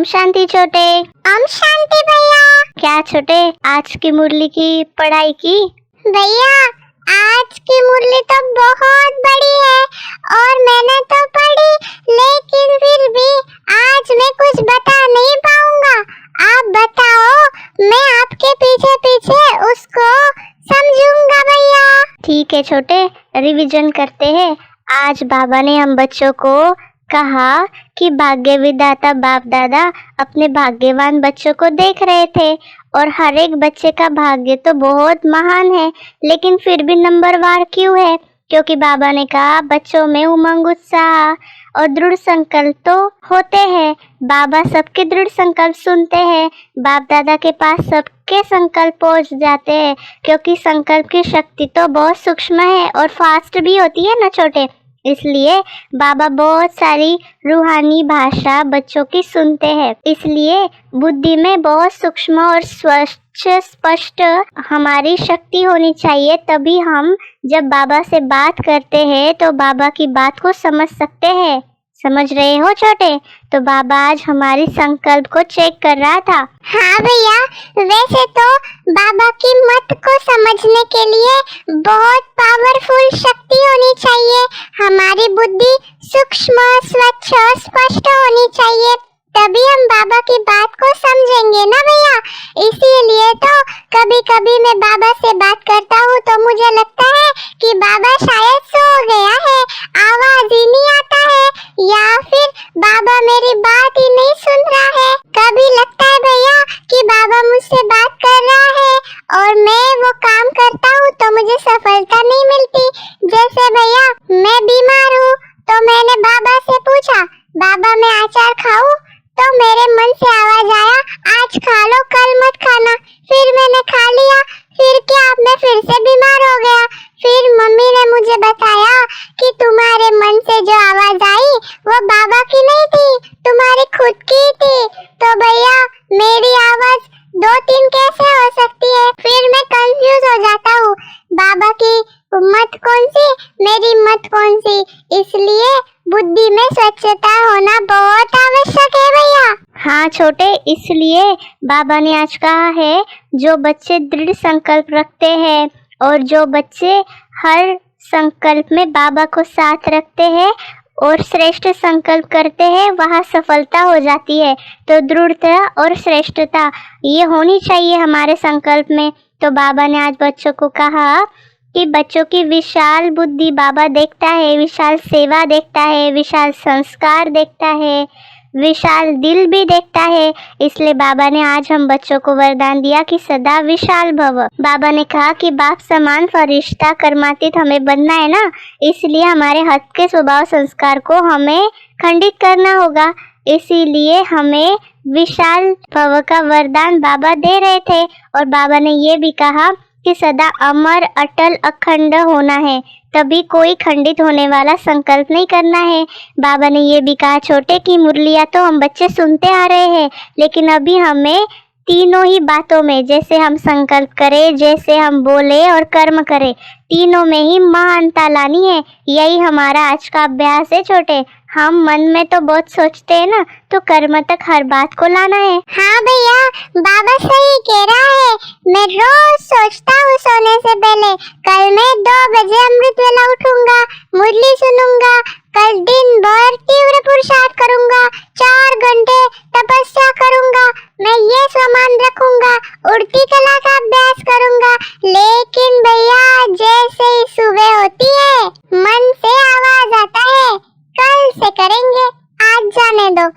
शांति छोटे। ओम शांति भैया। क्या छोटे, आज की मुरली की पढ़ाई की? भैया आज की मुरली तो बहुत बड़ी है और मैंने तो पढ़ी, लेकिन फिर भी आज मैं कुछ बता नहीं पाऊंगा। आप बताओ, मैं आपके पीछे पीछे उसको समझूंगा भैया। ठीक है छोटे, रिवीजन करते हैं। आज बाबा ने हम बच्चों को कहा कि भाग्य विधाता बाप दादा अपने भाग्यवान बच्चों को देख रहे थे और हर एक बच्चे का भाग्य तो बहुत महान है, लेकिन फिर भी नंबरवार क्यों है? क्योंकि बाबा ने कहा बच्चों में उमंग, उत्साह और दृढ़ संकल्प तो होते हैं। बाबा सबके दृढ़ संकल्प सुनते हैं। बाप दादा के पास सबके संकल्प पहुंच जाते हैं, क्योंकि संकल्प की शक्ति तो बहुत सूक्ष्म है और फास्ट भी होती है ना छोटे। इसलिए बाबा बहुत सारी रूहानी भाषा बच्चों की सुनते हैं। इसलिए बुद्धि में बहुत सूक्ष्म और स्पष्ट हमारी शक्ति होनी चाहिए, तभी हम जब बाबा से बात करते हैं तो बाबा की बात को समझ सकते हैं। समझ रहे हो छोटे? तो बाबा आज हमारी संकल्प को चेक कर रहा था। हाँ भैया, वैसे तो बाबा की मत को समझने के लिए बहुत पावरफुल शक्ति होनी चाहिए। हमारी बुद्धि सूक्ष्म, स्वच्छ और स्पष्ट होनी चाहिए, तभी हम बाबा की बात को समझेंगे ना भैया। इसीलिए तो कभी कभी मैं बाबा से बात करता हूँ तो मुझे लगता है कि बाबा शायद सो गया है, आवाज ही नहीं आता है, या फिर बाबा मेरी बात ही नहीं सुन रहा है। कभी लगता है भैया कि बाबा मुझसे बात कर रहा है और मैं वो काम करता हूँ तो मुझे सफलता नहीं मिलती। जैसे भैया मैं बीमार हूँ तो मैंने बाबा से पूछा, बाबा मैं अचार खाऊं? तो मेरे मन से आवाज आया, आज खा लो, कल मत खाना। फिर मैंने खा लिया, फिर क्या, अब मैं फिर से बीमार हो गया। फिर मम्मी ने मुझे बताया कि तुम्हारे मन से जो आवाज आई वो बाबा की नहीं थी, तुम्हारी खुद की थी। तो भैया मेरी आवाज 2-3 कैसे हो सकती है? फिर मैं कंफ्यूज हो जाता हूँ, बाबा की मत कौन सी, मेरी मत कौन सी। इसलिए बुद्धि में स्वच्छता होना बहुत आवश्यक है भैया। हाँ छोटे, इसलिए बाबा ने आज कहा है जो बच्चे दृढ़ संकल्प रखते हैं और जो बच्चे हर संकल्प में बाबा को साथ रखते हैं और श्रेष्ठ संकल्प करते हैं, वहाँ सफलता हो जाती है। तो दृढ़ता और श्रेष्ठता ये होनी चाहिए हमारे संकल्प में। तो बाबा ने आज बच्चों को कहा कि बच्चों की विशाल बुद्धि बाबा देखता है, विशाल सेवा देखता है, विशाल संस्कार देखता है, विशाल दिल भी देखता है। इसलिए बाबा ने आज हम बच्चों को वरदान दिया कि सदा विशाल भव। बाबा ने कहा कि बाप समान फरिश्ता कर्मातीत हमें बनना है ना, इसलिए हमारे हद के स्वभाव संस्कार को हमें खंडित करना होगा। इसीलिए हमें विशाल भव का वरदान बाबा दे रहे थे। और बाबा ने ये भी कहा कि सदा अमर, अटल, अखंड होना है, तभी कोई खंडित होने वाला संकल्प नहीं करना है। बाबा ने ये भी कहा छोटे कि मुरलियाँ तो हम बच्चे सुनते आ रहे हैं, लेकिन अभी हमें तीनों ही बातों में, जैसे हम संकल्प करें, जैसे हम बोले और कर्म करें, तीनों में ही महानता लानी है। यही हमारा आज का अभ्यास है छोटे। हम मन में तो बहुत सोचते हैं ना, तो कर्म तक हर बात को लाना है। हाँ भैया, बाबा सही कह रहा है। मैं रोज सोचता हूँ सोने से पहले, कल मैं 2 बजे अमृत वेला उठूंगा, मुरली सुनूंगा, कल दिन भर तीव्र पुरुषार्थ करूंगा, 4 घंटे तपस्या करूंगा, मैं ये सामान रखूंगा, उड़ती कला का अभ्यास करूंगा। लेकिन भैया जैसे ही सुबह होती है मन से आवाज आता है, कल से करेंगे, आज जाने दो।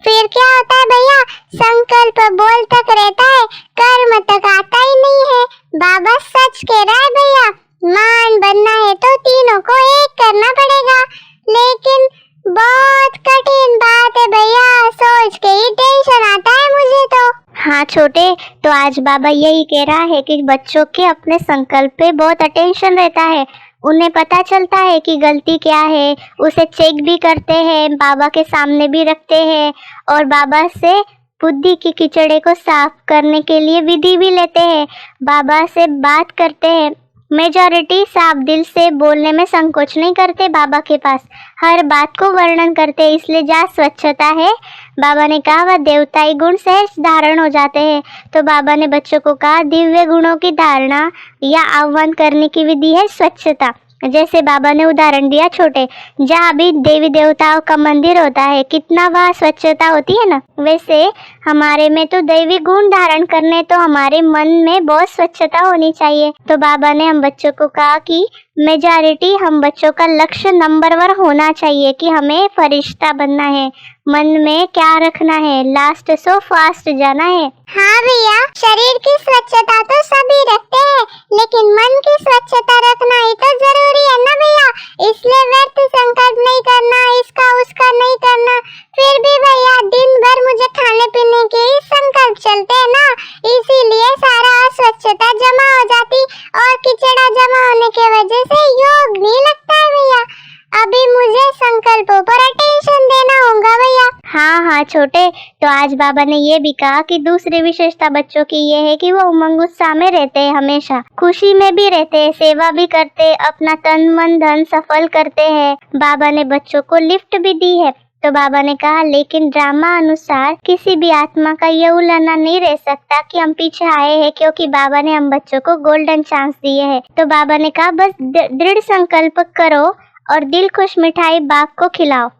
फिर क्या होता है भैया, संकल्प बोल तक रहता है, कर्म तक आता ही नहीं है। बाबा सच कह रहा है भैया, मान बनना है तो तीनों को एक करना पड़ेगा। लेकिन बहुत कठिन बात है भैया, सोच के ही टेंशन आता है मुझे तो। हाँ छोटे, तो आज बाबा यही कह रहा है कि बच्चों के अपने संकल्प पे बहुत अटेंशन रहता है। उन्हें पता चलता है कि गलती क्या है, उसे चेक भी करते हैं, बाबा के सामने भी रखते हैं और बाबा से बुद्धि की कीचड़े को साफ करने के लिए विधि भी लेते हैं। बाबा से बात करते हैं। मेजॉरिटी साफ दिल से बोलने में संकोच नहीं करते, बाबा के पास हर बात को वर्णन करते। इसलिए जहाँ स्वच्छता है बाबा ने कहा वह देवताई गुण सहज धारण हो जाते हैं। तो बाबा ने बच्चों को कहा दिव्य गुणों की धारणा या आह्वान करने की विधि है स्वच्छता। जैसे बाबा ने उदाहरण दिया छोटे, जहाँ भी देवी देवताओं का मंदिर होता है कितना वहाँ स्वच्छता होती है ना, वैसे हमारे में तो दैवी गुण धारण करने तो हमारे मन में बहुत स्वच्छता होनी चाहिए। तो बाबा ने हम बच्चों को कहा कि मेजॉरिटी हम बच्चों का लक्ष्य नंबर 1 होना चाहिए कि हमें फरिश्ता बनना है, मन में क्या रखना है, लास्ट सो फास्ट जाना है। हाँ भैया, शरीर की स्वच्छता तो सभी रखते हैं, लेकिन मन की स्वच्छता रखना ही तो जरूरी है ना भैया। इसलिए व्यर्थ संकल्प नहीं करना, इसका उसका नहीं करना। फिर भी भैया दिन भर मुझे खाने पीने के ही संकल्प चलते हैं ना, इसीलिए सारा अस्वच्छता जमा हो जाती और किचड़ा जमा होने की वजह से योग नहीं लगता है भैया। अभी मुझे संकल्पों पर अटेंशन देना होगा भैया। हाँ छोटे, तो आज बाबा ने ये भी कहा कि दूसरी विशेषता बच्चों की ये है कि वो उमंग उत्साह में रहते हैं, हमेशा खुशी में भी रहते हैं, सेवा भी करते हैं, अपना तन मन धन सफल करते हैं। बाबा ने बच्चों को लिफ्ट भी दी है। तो बाबा ने कहा लेकिन ड्रामा अनुसार किसी भी आत्मा का यह उल्लंघन नहीं रह सकता कि हम पीछे आए हैं, क्योंकि बाबा ने हम बच्चों को गोल्डन चांस दिए है। तो बाबा ने कहा बस दृढ़ संकल्प करो और दिल खुश मिठाई बाघ को खिलाओ।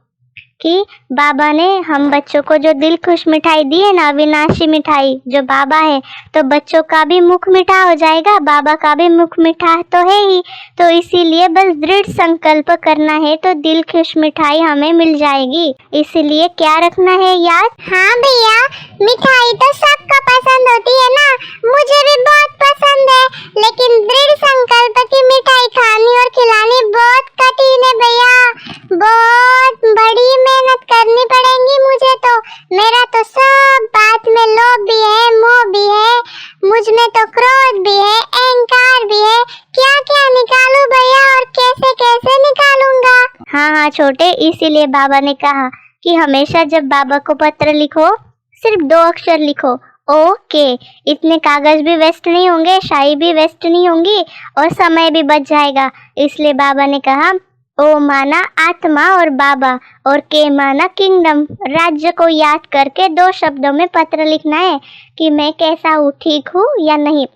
कि बाबा ने हम बच्चों को जो दिल खुश मिठाई दी है ना, अविनाशी मिठाई जो बाबा है, तो बच्चों का भी मुख मीठा हो जाएगा, बाबा का भी मुख मीठा तो है ही। तो इसीलिए बस दृढ़ संकल्प करना है तो दिल खुश मिठाई हमें मिल जाएगी। इसीलिए क्या रखना है याद? हाँ भैया, मिठाई तो सबको पसंद होती है ना, मुझे भी बहुत पसंद है, लेकिन दृढ़ संकल्प की मिठाई खानी और खिलानी बहुत कठिन है भैया। बहुत बड़ी मेहनत करनी पड़ेगी मुझे तो। मेरा तो सब बात में लोभ भी है, मोह भी है, मुझ में तो क्रोध भी है, अहंकार भी है। क्या क्या निकालूं भैया और कैसे कैसे निकालूंगा? हाँ छोटे, इसीलिए बाबा ने कहा कि हमेशा जब बाबा को पत्र लिखो सिर्फ 2 अक्षर लिखो, ओके। इतने कागज भी वेस्ट नहीं होंगे, शाही भी वेस्ट नहीं होंगी और समय भी बच जाएगा। इसलिए बाबा ने कहा ओ माना आत्मा और बाबा, और के माना किंगडम, राज्य को याद करके 2 शब्दों में पत्र लिखना है कि मैं कैसा हूँ, ठीक हूँ या नहीं।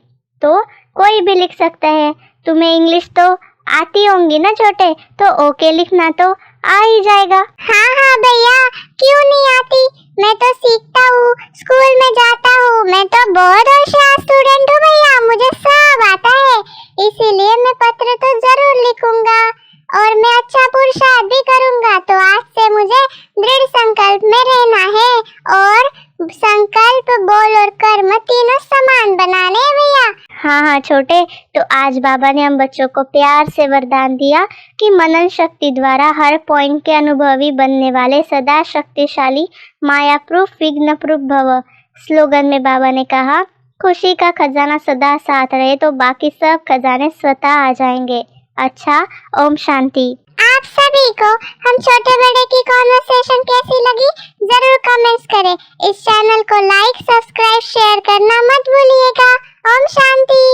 तो कोई भी लिख सकता है। तुम्हें इंग्लिश तो आती होंगी ना छोटे, तो ओके लिखना तो आ ही जाएगा। हाँ भैया, क्यों नहीं आती, मैं तो सीखता हूँ, स्कूल में जाता हूँ, मैं तो बहुत होशियार स्टूडेंट हूँ भैया, मुझे सब आता है। इसीलिए मैं पत्र तो जरूर लिखूंगा और मैं अच्छा पुरुषार्थ भी करूंगा। तो आज से मुझे दृढ़ संकल्प में रहना है और संकल्प, बोल और कर्म तीनों समान बनाने हैं भैया। हाँ छोटे, तो आज बाबा ने हम बच्चों को प्यार से वरदान दिया कि मनन शक्ति द्वारा हर पॉइंट के अनुभवी बनने वाले सदा शक्तिशाली माया प्रूफ विघ्न प्रूफ भव। स्लोगन में बाबा ने कहा खुशी का खजाना सदा साथ रहे तो बाकी सब खजाने स्वतः आ जाएंगे। अच्छा, ओम शांति। आप सभी को हम छोटे बड़े की कॉन्वर्सेशन कैसी लगी जरूर कमेंट्स करें। इस चैनल को लाइक, सब्सक्राइब, शेयर करना मत भूलिएगा। ओम शांति।